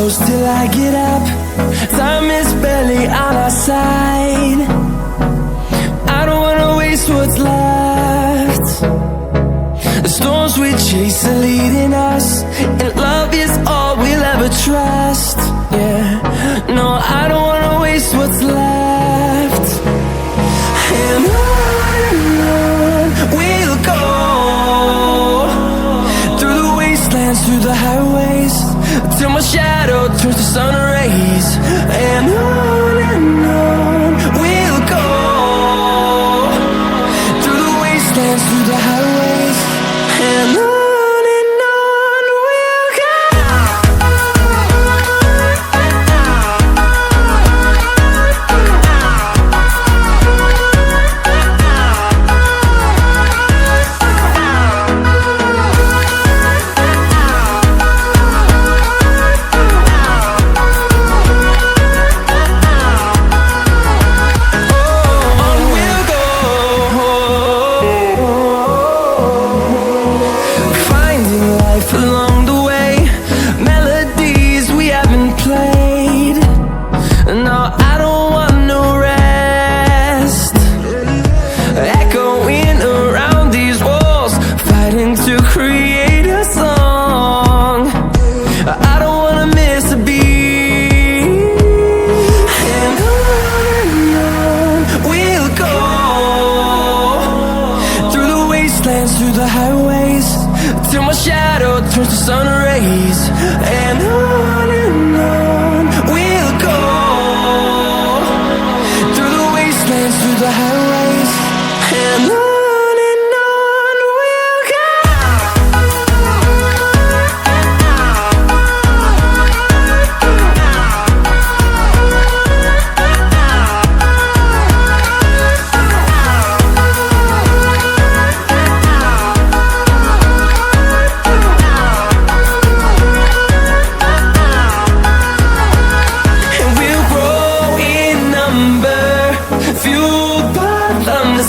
close till I get up. Time is barely on our side. I don't wanna waste what's left. The storms we chase are leading us, and love is all we'll ever trust. Yeah, no, I don't wanna waste what's left. And on we'll go, through the wastelands, through the highways, till my shadow turns to sun rays. And on we'll go, through the wastelands, through the highways, and on. Through the highways, till my shadow turns to sun rays. And on we'll go, through the wastelands, through the highways, and on.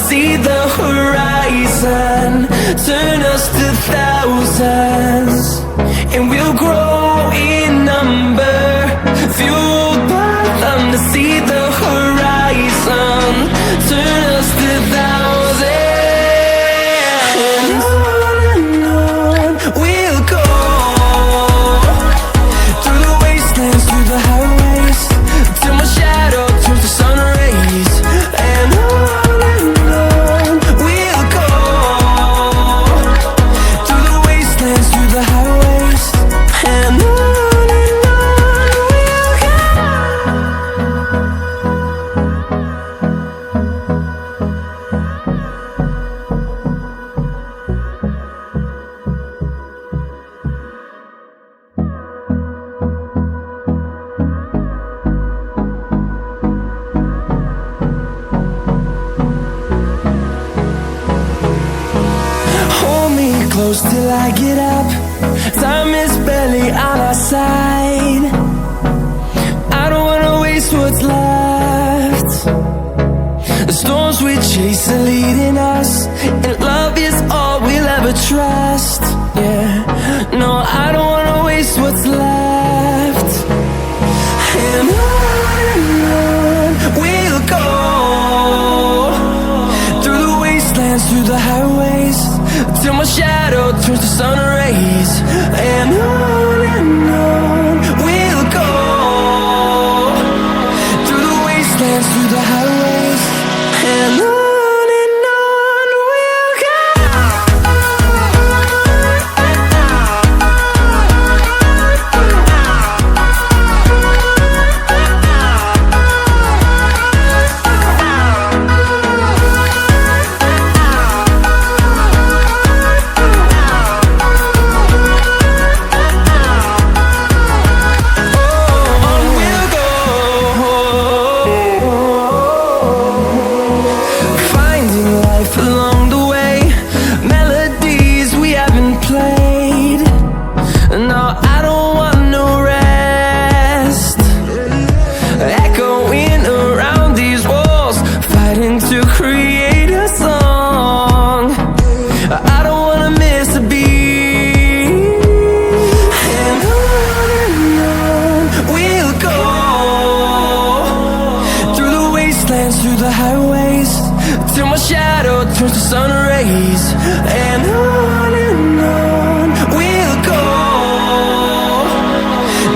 See the horizon turn us to thousands, and we'll grow in number, fueled by them. To see the horizon turn us to thousands, and on we'll go, through the wastelands, through the highways, till my shadow turns to sun rays. And on close till I get up. Time is barely on our side. I don't wanna waste what's left. The storms we chase are leading us, and love is all we'll ever trust. Yeah, no, I don't wanna waste what's left. And on we'll go, through the wastelands, through the highways, till my shadow turns to sun rays. And on we'll go, through the wastelands, through the highways, and on. wastelands, through the highways, till my shadow turns to sun rays. And on we'll go,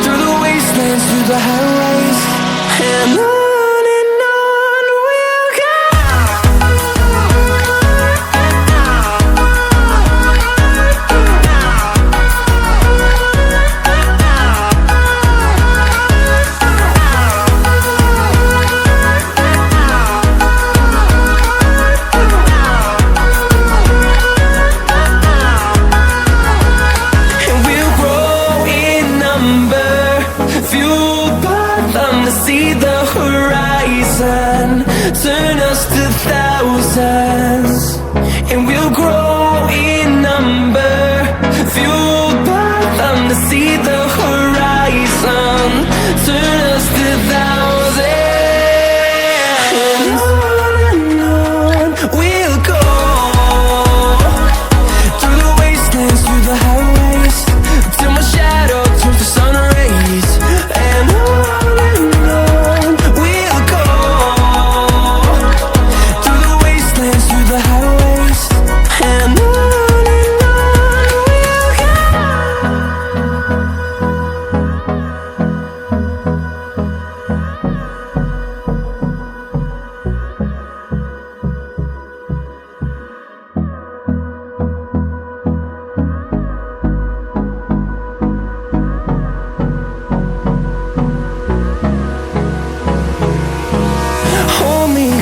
through the wastelands, through the highways, and on we'll go. See the horizon, turn us to thousands, and we'll grow in number, fueled by them to see the horizon, turn us to thousands, and on we'll go, through the wastelands, through the highways, till my shadow turns to sun rays, and on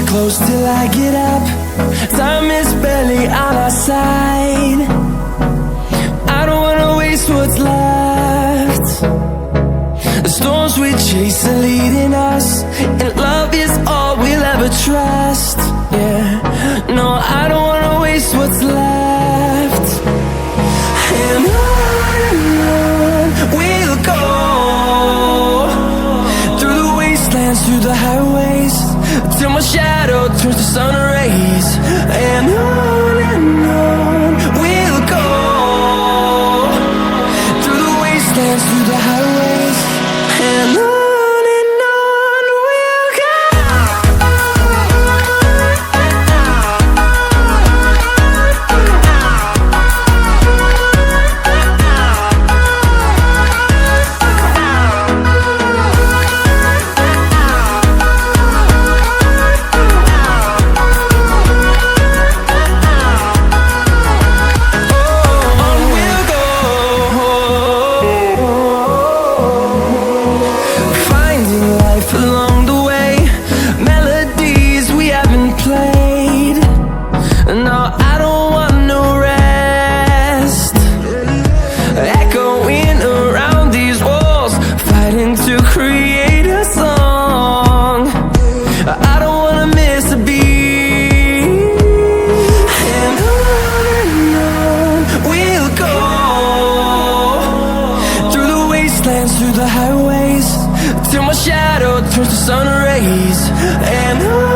close till I get up. Time is barely on our side. I don't wanna waste what's left. The storms we chase are leading us, and love is all we'll ever trust. Yeah, no, I don't wanna waste what's left. And on we'll go, through the wastelands, through the highways, till my shadow turns to sun rays, and on